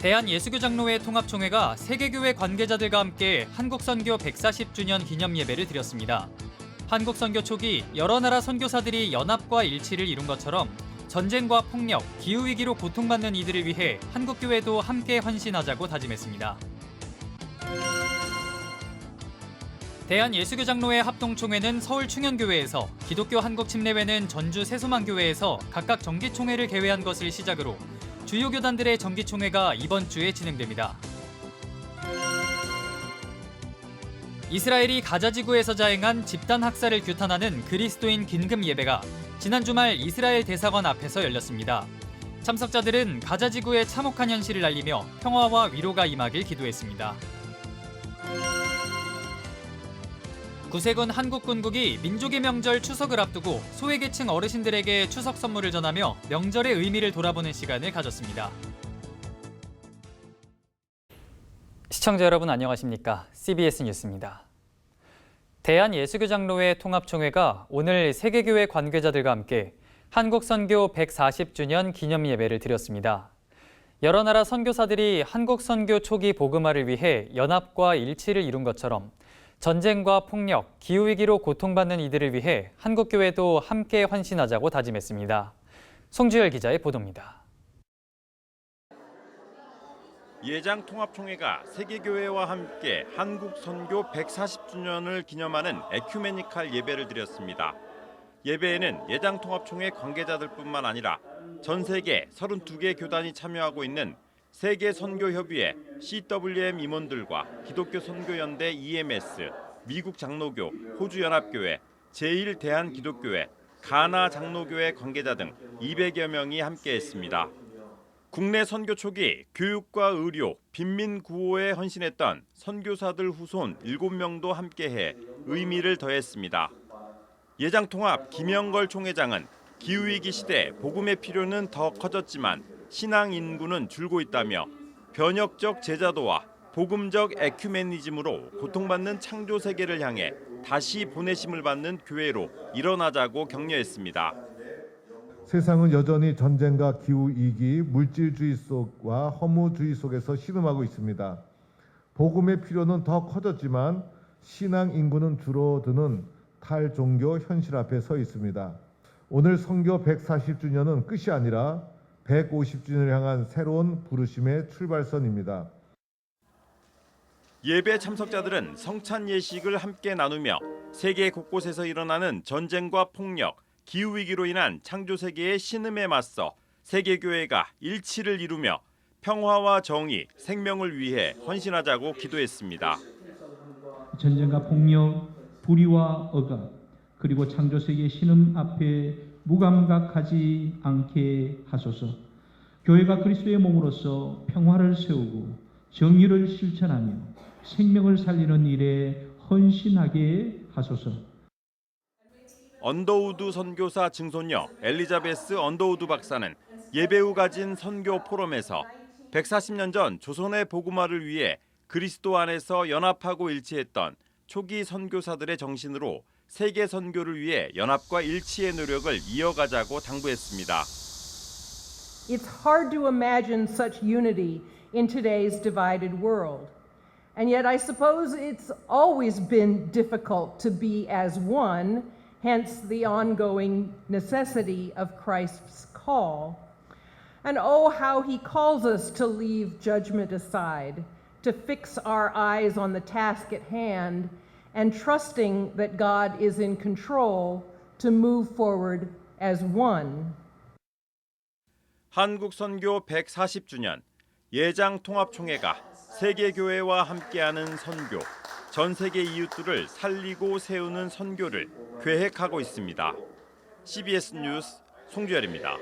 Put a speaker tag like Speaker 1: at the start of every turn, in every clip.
Speaker 1: 대한예수교장로회 통합총회가 세계교회 관계자들과 함께 한국선교 140주년 기념 예배를 드렸습니다. 한국선교 초기 여러 나라 선교사들이 연합과 일치를 이룬 것처럼 전쟁과 폭력, 기후위기로 고통받는 이들을 위해 한국교회도 함께 헌신하자고 다짐했습니다. 대한예수교장로회 합동총회는 서울 충현교회에서, 기독교 한국침례회는 전주 새소망교회에서 각각 정기총회를 개회한 것을 시작으로 주요 교단들의 정기총회가 이번 주에 진행됩니다. 이스라엘이 가자 지구에서 자행한 집단 학살을 규탄하는 그리스도인 긴급 예배가 지난 주말 이스라엘 대사관 앞에서 열렸습니다. 참석자들은 가자 지구의 참혹한 현실을 알리며 평화와 위로가 임하길 기도했습니다. 구세군 한국군국이 민족의 명절 추석을 앞두고 소외계층 어르신들에게 추석 선물을 전하며 명절의 의미를 돌아보는 시간을 가졌습니다. 시청자 여러분 안녕하십니까? CBS 뉴스입니다. 대한예수교장로회 통합총회가 오늘 세계교회 관계자들과 함께 한국선교 140주년 기념 예배를 드렸습니다. 여러 나라 선교사들이 한국선교 초기 복음화를 위해 연합과 일치를 이룬 것처럼 전쟁과 폭력, 기후위기로 고통받는 이들을 위해 한국교회도 함께 헌신하자고 다짐했습니다. 송주열 기자의 보도입니다.
Speaker 2: 예장 통합총회가 세계교회와 함께 한국 선교 140주년을 기념하는 에큐메니칼 예배를 드렸습니다. 예배에는 예장 통합총회 관계자들뿐만 아니라 전 세계 32개 교단이 참여하고 있는 세계선교협의회 CWM 임원들과 기독교 선교연대 EMS, 미국 장로교, 호주연합교회, 제1대한기독교회, 가나 장로교회 관계자 등 200여 명이 함께했습니다. 국내 선교 초기 교육과 의료, 빈민 구호에 헌신했던 선교사들 후손 7명도 함께해 의미를 더했습니다. 예장통합 김영걸 총회장은 기후위기 시대 복음의 필요는 더 커졌지만 신앙 인구는 줄고 있다며 변혁적 제자도와 복음적 에큐메니즘으로 고통받는 창조 세계를 향해 다시 보내심을 받는 교회로 일어나자고 격려했습니다.
Speaker 3: 세상은 여전히 전쟁과 기후위기, 물질주의 속과 허무주의 속에서 신음하고 있습니다. 복음의 필요는 더 커졌지만 신앙 인구는 줄어드는 탈종교 현실 앞에 서 있습니다. 오늘 선교 140주년은 끝이 아니라 150주년을 향한 새로운 부르심의 출발선입니다.
Speaker 2: 예배 참석자들은 성찬 예식을 함께 나누며 세계 곳곳에서 일어나는 전쟁과 폭력, 기후위기로 인한 창조세계의 신음에 맞서 세계교회가 일치를 이루며 평화와 정의, 생명을 위해 헌신하자고 기도했습니다.
Speaker 4: 전쟁과 폭력, 불의와 억압, 그리고 창조세계의 신음 앞에 무감각하지 않게 하소서. 교회가 그리스도의 몸으로서 평화를 세우고 정의를 실천하며 생명을 살리는 일에 헌신하게 하소서.
Speaker 2: 언더우드 선교사 증손녀 엘리자베스 언더우드 박사는 예배 후 가진 선교 포럼에서 140년 전 조선의 복음화를 위해 그리스도 안에서 연합하고 일치했던 초기 선교사들의 정신으로 세계 선교를 위해 연합과 일치의 노력을 이어가자고 당부했습니다.
Speaker 5: It's hard to imagine such unity in today's divided world. And yet I suppose it's always been difficult to be as one, hence the ongoing necessity of Christ's call. And oh, how he calls us to leave judgment aside, to fix our eyes on the task at hand, and trusting that God is in control to move forward as one.
Speaker 2: 한국 선교 140주년 예장 통합총회가 세계교회와 함께하는 선교, 전 세계 이웃들을 살리고 세우는 선교를 계획하고 있습니다. CBS 뉴스 송주열입니다.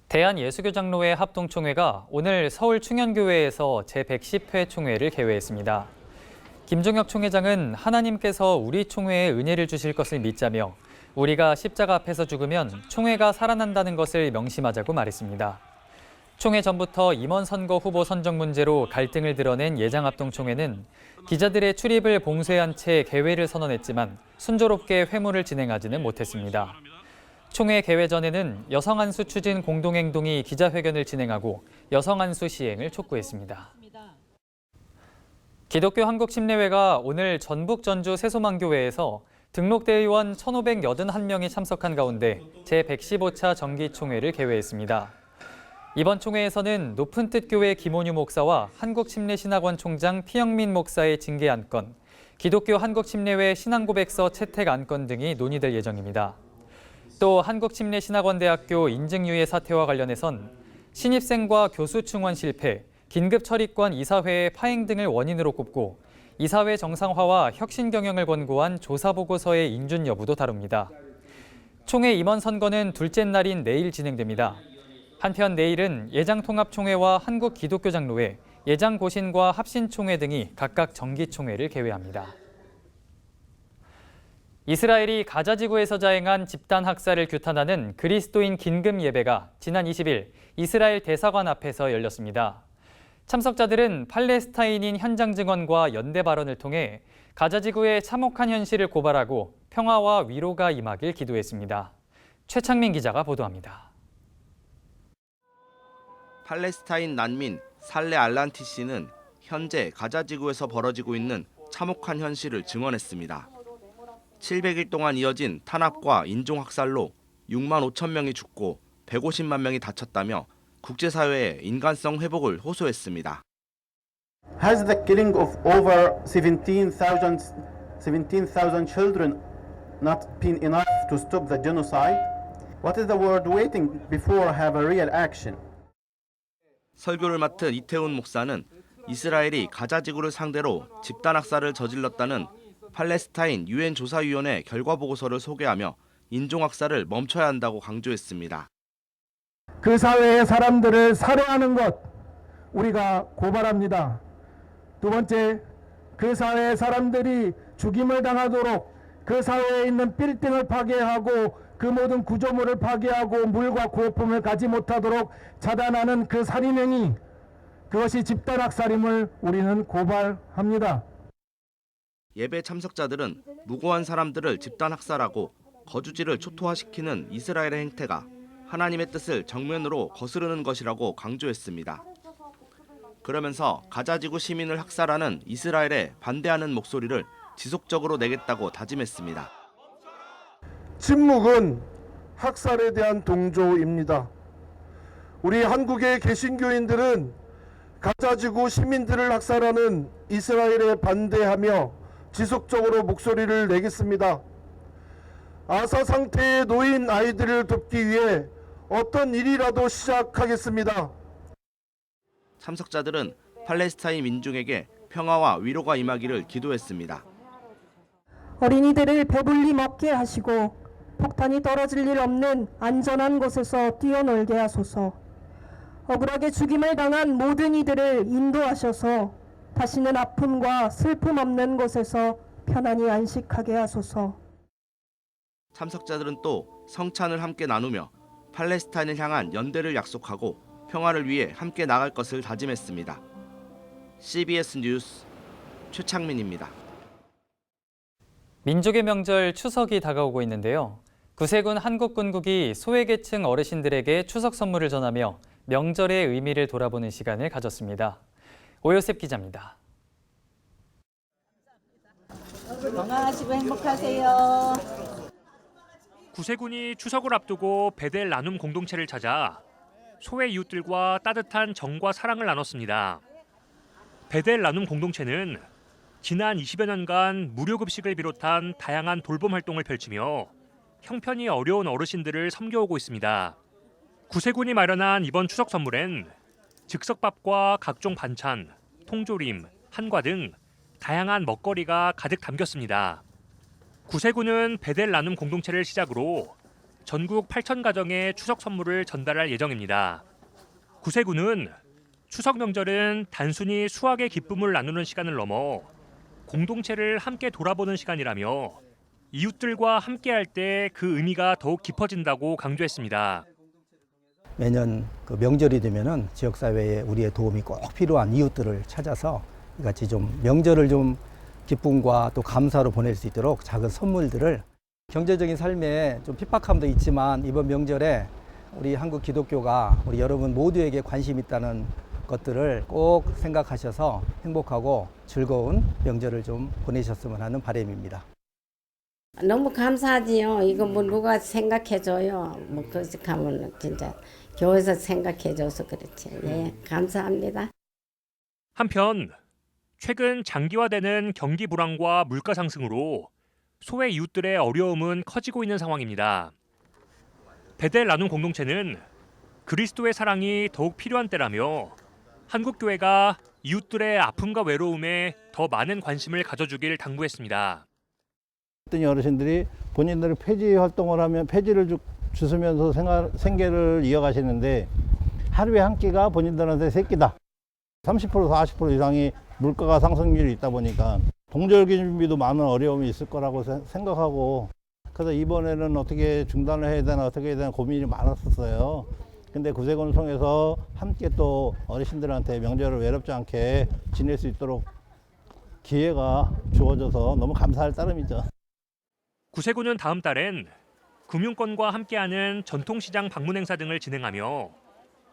Speaker 1: 대한예수교장로회 합동총회가 오늘 서울 충현교회에서 제110회 총회를 개회했습니다. 김종혁 총회장은 하나님께서 우리 총회에 은혜를 주실 것을 믿자며 우리가 십자가 앞에서 죽으면 총회가 살아난다는 것을 명심하자고 말했습니다. 총회 전부터 임원 선거 후보 선정 문제로 갈등을 드러낸 예장합동총회는 기자들의 출입을 봉쇄한 채 개회를 선언했지만 순조롭게 회무를 진행하지는 못했습니다. 총회 개회 전에는 여성 안수 추진 공동행동이 기자회견을 진행하고 여성 안수 시행을 촉구했습니다. 기독교 한국심례회가 오늘 전북 전주 세소망교회에서 등록대의원 1,581명이 참석한 가운데 제115차 정기총회를 개회했습니다. 이번 총회에서는 높은 뜻 교회 김원유 목사와 한국심례신학원 총장 피영민 목사의 징계 안건, 기독교 한국심례회 신앙고백서 채택 안건 등이 논의될 예정입니다. 또 한국심례신학원대학교 인증유예 사태와 관련해선 신입생과 교수 충원 실패, 긴급 처리권 이사회의 파행 등을 원인으로 꼽고 이사회 정상화와 혁신 경영을 권고한 조사보고서의 인준 여부도 다룹니다. 총회 임원 선거는 둘째 날인 내일 진행됩니다. 한편 내일은 예장통합총회와 한국기독교장로회, 예장고신과 합신총회 등이 각각 정기총회를 개회합니다. 이스라엘이 가자 지구에서 자행한 집단 학살을 규탄하는 그리스도인 긴급 예배가 지난 20일 이스라엘 대사관 앞에서 열렸습니다. 참석자들은 팔레스타인인 현장 증언과 연대 발언을 통해 가자 지구의 참혹한 현실을 고발하고 평화와 위로가 임하길 기도했습니다. 최창민 기자가 보도합니다.
Speaker 6: 팔레스타인 난민 살레 알란티 씨는 현재 가자 지구에서 벌어지고 있는 참혹한 현실을 증언했습니다. 700일 동안 이어진 탄압과 인종학살로 6만 5천 명이 죽고 150만 명이 다쳤다며 국제사회에 인간성 회복을 호소했습니다.
Speaker 7: Has the killing of over 17,000 children not been enough to stop the genocide? What is the world waiting before have a real action?
Speaker 6: 설교를 맡은 이태훈 목사는 이스라엘이 가자 지구를 상대로 집단 학살을 저질렀다는 팔레스타인 유엔 조사위원회 결과 보고서를 소개하며 인종학살을 멈춰야 한다고 강조했습니다.
Speaker 8: 그 사회의 사람들을 살해하는 것 우리가 고발합니다. 두 번째, 그 사회의 사람들이 죽임을 당하도록 그 사회에 있는 빌딩을 파괴하고 그 모든 구조물을 파괴하고 물과 구호품을 가지 못하도록 차단하는 그 살인행위, 그것이 집단학살임을 우리는 고발합니다.
Speaker 6: 예배 참석자들은 무고한 사람들을 집단학살하고 거주지를 초토화시키는 이스라엘의 행태가 하나님의 뜻을 정면으로 거스르는 것이라고 강조했습니다. 그러면서 가자지구 시민을 학살하는 이스라엘에 반대하는 목소리를 지속적으로 내겠다고 다짐했습니다.
Speaker 8: 침묵은 학살에 대한 동조입니다. 우리 한국의 개신교인들은 가자지구 시민들을 학살하는 이스라엘에 반대하며 지속적으로 목소리를 내겠습니다. 아사 상태에 놓인 아이들을 돕기 위해 어떤 일이라도 시작하겠습니다.
Speaker 6: 참석자들은 팔레스타인 민중에게 평화와 위로가 임하기를 기도했습니다.
Speaker 9: 어린이들을 배불리 먹게 하시고 폭탄이 떨어질 일 없는 안전한 곳에서 뛰어놀게 하소서. 억울하게 죽임을 당한 모든 이들을 인도하셔서 다시는 아픔과 슬픔 없는 곳에서 편안히 안식하게 하소서.
Speaker 6: 참석자들은 또 성찬을 함께 나누며 팔레스타인을 향한 연대를 약속하고 평화를 위해 함께 나갈 것을 다짐했습니다. CBS 뉴스 최창민입니다.
Speaker 1: 민족의 명절 추석이 다가오고 있는데요. 구세군 한국군국이 소외계층 어르신들에게 추석 선물을 전하며 명절의 의미를 돌아보는 시간을 가졌습니다. 오요셉 기자입니다.
Speaker 10: 건강하시고 행복하세요.
Speaker 11: 구세군이 추석을 앞두고 베델 나눔 공동체를 찾아 소외 이웃들과 따뜻한 정과 사랑을 나눴습니다. 베델 나눔 공동체는 지난 20여 년간 무료 급식을 비롯한 다양한 돌봄 활동을 펼치며 형편이 어려운 어르신들을 섬겨오고 있습니다. 구세군이 마련한 이번 추석 선물엔 즉석밥과 각종 반찬, 통조림, 한과 등 다양한 먹거리가 가득 담겼습니다. 구세군은 베델 나눔 공동체를 시작으로 전국 8천 가정에 추석 선물을 전달할 예정입니다. 구세군은 추석 명절은 단순히 수확의 기쁨을 나누는 시간을 넘어 공동체를 함께 돌아보는 시간이라며 이웃들과 함께할 때 그 의미가 더욱 깊어진다고 강조했습니다.
Speaker 12: 매년 그 명절이 되면은 지역 사회에 우리의 도움이 꼭 필요한 이웃들을 찾아서 같이 좀 명절을 좀 기쁨과 또 감사로 보낼 수 있도록 작은 선물들을 경제적인 삶에 좀 핍박함도 있지만 이번 명절에 우리 한국 기독교가 우리 여러분 모두에게 관심 있다는 것들을 꼭 생각하셔서 행복하고 즐거운 명절을 좀 보내셨으면 하는 바람입니다.
Speaker 10: 너무 감사하지요. 이거 뭐 누가 생각해줘요. 뭐 그렇게 하면 진짜 교회에서 생각해줘서 그렇지. 예, 감사합니다.
Speaker 11: 한편 최근 장기화되는 경기 불황과 물가 상승으로 소외 이웃들의 어려움은 커지고 있는 상황입니다. 베델 나눔 공동체는 그리스도의 사랑이 더욱 필요한 때라며 한국교회가 이웃들의 아픔과 외로움에 더 많은 관심을 가져주길 당부했습니다.
Speaker 13: 어떤 어르신들이 본인들이 폐지 활동을 하면 폐지를 주시면서 생계를 이어가시는데 하루에 한 끼가 본인들한테 세 끼다. 30% 40% 이상이 물가가 상승률이 있다 보니까 동절기 준비도 많은 어려움이 있을 거라고 생각하고 그래서 이번에는 어떻게 중단을 해야 되나 어떻게 해야 되나 고민이 많았었어요. 근데 구세군을 통해서 함께 또 어르신들한테 명절을 외롭지 않게 지낼 수 있도록 기회가 주어져서 너무 감사할 따름이죠.
Speaker 11: 구세군은 다음 달엔 금융권과 함께하는 전통시장 방문 행사 등을 진행하며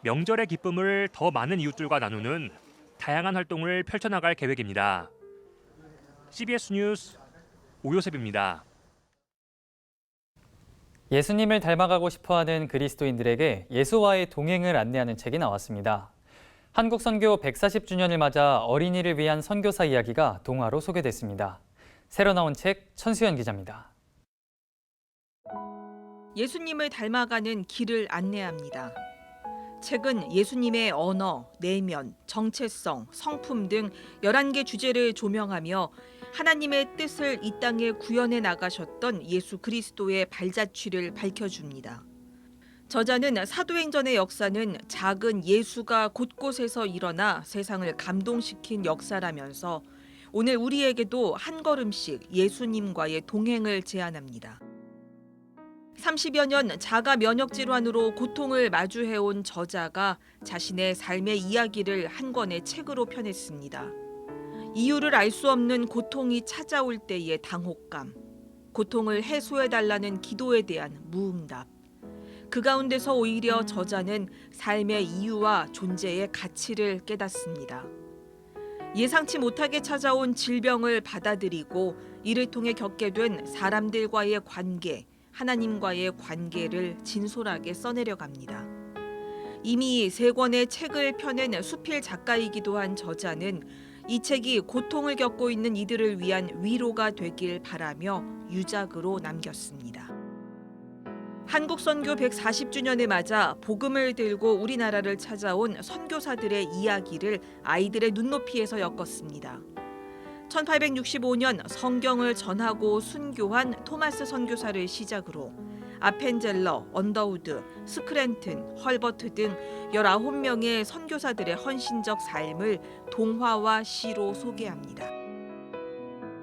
Speaker 11: 명절의 기쁨을 더 많은 이웃들과 나누는 다양한 활동을 펼쳐나갈 계획입니다. CBS 뉴스 오요셉입니다.
Speaker 1: 예수님을 닮아가고 싶어하는 그리스도인들에게 예수와의 동행을 안내하는 책이 나왔습니다. 한국 선교 140주년을 맞아 어린이를 위한 선교사 이야기가 동화로 소개됐습니다. 새로 나온 책 천수연 기자입니다.
Speaker 14: 예수님을 닮아가는 길을 안내합니다. 책은 예수님의 언어, 내면, 정체성, 성품 등 11개 주제를 조명하며 하나님의 뜻을 이 땅에 구현해 나가셨던 예수 그리스도의 발자취를 밝혀줍니다. 저자는 사도행전의 역사는 작은 예수가 곳곳에서 일어나 세상을 감동시킨 역사라면서 오늘 우리에게도 한 걸음씩 예수님과의 동행을 제안합니다. 30여 년 자가 면역 질환으로 고통을 마주해온 저자가 자신의 삶의 이야기를 한 권의 책으로 펴냈습니다. 이유를 알 수 없는 고통이 찾아올 때의 당혹감, 고통을 해소해달라는 기도에 대한 무응답. 그 가운데서 오히려 저자는 삶의 이유와 존재의 가치를 깨닫습니다. 예상치 못하게 찾아온 질병을 받아들이고 이를 통해 겪게 된 사람들과의 관계, 하나님과의 관계를 진솔하게 써내려 갑니다. 이미 3권의 책을 펴낸 수필 작가이기도 한 저자는 이 책이 고통을 겪고 있는 이들을 위한 위로가 되길 바라며 유작으로 남겼습니다. 한국 선교 140주년을 맞아 복음을 들고 우리나라를 찾아온 선교사들의 이야기를 아이들의 눈높이에서 엮었습니다. 1865년 성경을 전하고 순교한 토마스 선교사를 시작으로 아펜젤러, 언더우드, 스크랜튼, 헐버트 등 19명의 선교사들의 헌신적 삶을 동화와 시로 소개합니다.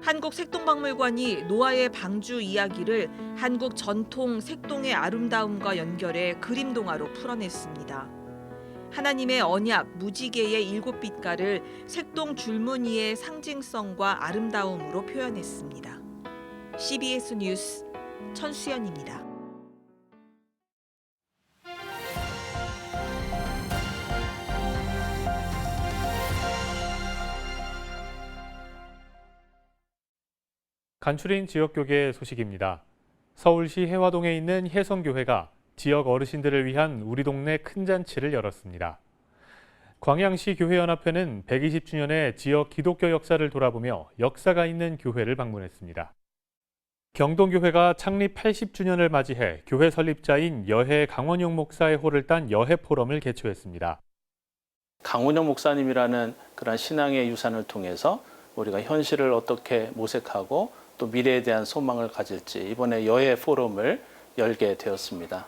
Speaker 14: 한국 색동박물관이 노아의 방주 이야기를 한국 전통 색동의 아름다움과 연결해 그림 동화로 풀어냈습니다. 하나님의 언약, 무지개의 7빛깔을 색동 줄무늬의 상징성과 아름다움으로 표현했습니다. CBS 뉴스 천수연입니다.
Speaker 15: 간추린 지역교계 소식입니다. 서울시 해화동에 있는 혜성교회가 지역 어르신들을 위한 우리 동네 큰 잔치를 열었습니다. 광양시 교회연합회는 120주년의 지역 기독교 역사를 돌아보며 역사가 있는 교회를 방문했습니다. 경동교회가 창립 80주년을 맞이해 교회 설립자인 여해 강원용 목사의 호를 딴 여해 포럼을 개최했습니다.
Speaker 16: 강원용 목사님이라는 그런 신앙의 유산을 통해서 우리가 현실을 어떻게 모색하고 또 미래에 대한 소망을 가질지 이번에 여해 포럼을 열게 되었습니다.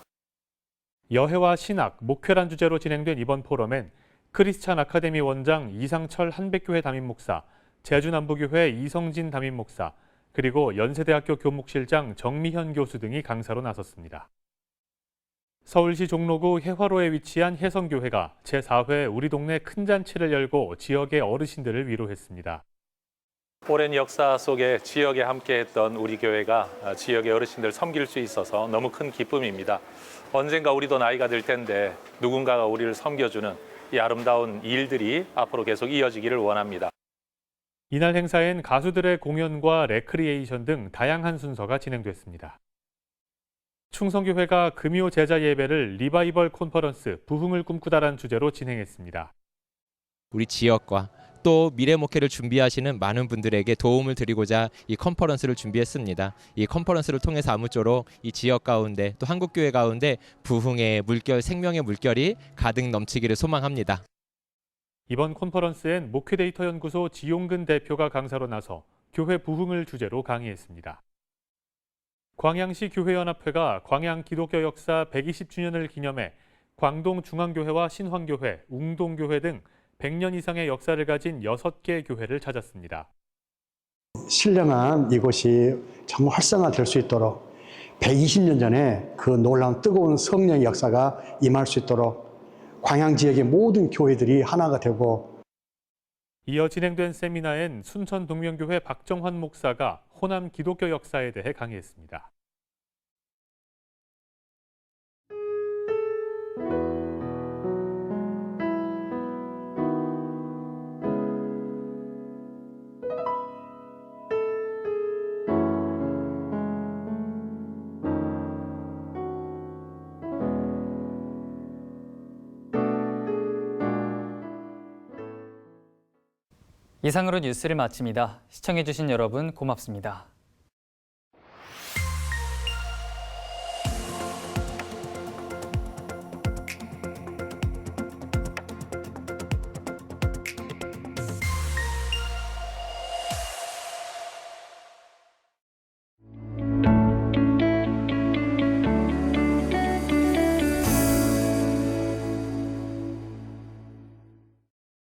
Speaker 15: 여해와 신학, 목회란 주제로 진행된 이번 포럼엔 크리스찬 아카데미 원장 이상철 한백교회 담임목사, 제주남부교회 이성진 담임목사, 그리고 연세대학교 교목실장 정미현 교수 등이 강사로 나섰습니다. 서울시 종로구 해화로에 위치한 혜성교회가 제4회 우리 동네 큰 잔치를 열고 지역의 어르신들을 위로했습니다.
Speaker 17: 오랜 역사 속에 지역에 함께했던 우리 교회가 지역의 어르신들 섬길 수 있어서 너무 큰 기쁨입니다. 언젠가 우리도 나이가 들 텐데 누군가가 우리를 섬겨주는 이 아름다운 일들이 앞으로 계속 이어지기를 원합니다.
Speaker 15: 이날 행사엔 가수들의 공연과 레크리에이션 등 다양한 순서가 진행됐습니다. 충성교회가 금요 제자 예배를 리바이벌 콘퍼런스 부흥을 꿈꾸다란 주제로 진행했습니다.
Speaker 18: 우리 지역과 또 미래 목회를 준비하시는 많은 분들에게 도움을 드리고자 이 컨퍼런스를 준비했습니다. 이 컨퍼런스를 통해서 아무쪼록 이 지역 가운데 또 한국교회 가운데 부흥의 물결, 생명의 물결이 가득 넘치기를 소망합니다.
Speaker 15: 이번 콘퍼런스엔 목회데이터 연구소 지용근 대표가 강사로 나서 교회 부흥을 주제로 강의했습니다. 광양시 교회연합회가 광양 기독교 역사 120주년을 기념해 광동중앙교회와 신황교회, 웅동교회 등 100년 이상의 역사를 가진 6개 교회를 찾았습니다.
Speaker 19: 신령한 이곳이 정말 활성화될 수 있도록 120년 전에 그 놀라운 뜨거운 성령의 역사가 임할 수 있도록 광양 지역의 모든 교회들이 하나가 되고.
Speaker 15: 이어 진행된 세미나엔 순천동명교회 박정환 목사가 호남 기독교 역사에 대해 강의했습니다.
Speaker 1: 이상으로 뉴스를 마칩니다. 시청해주신 여러분 고맙습니다.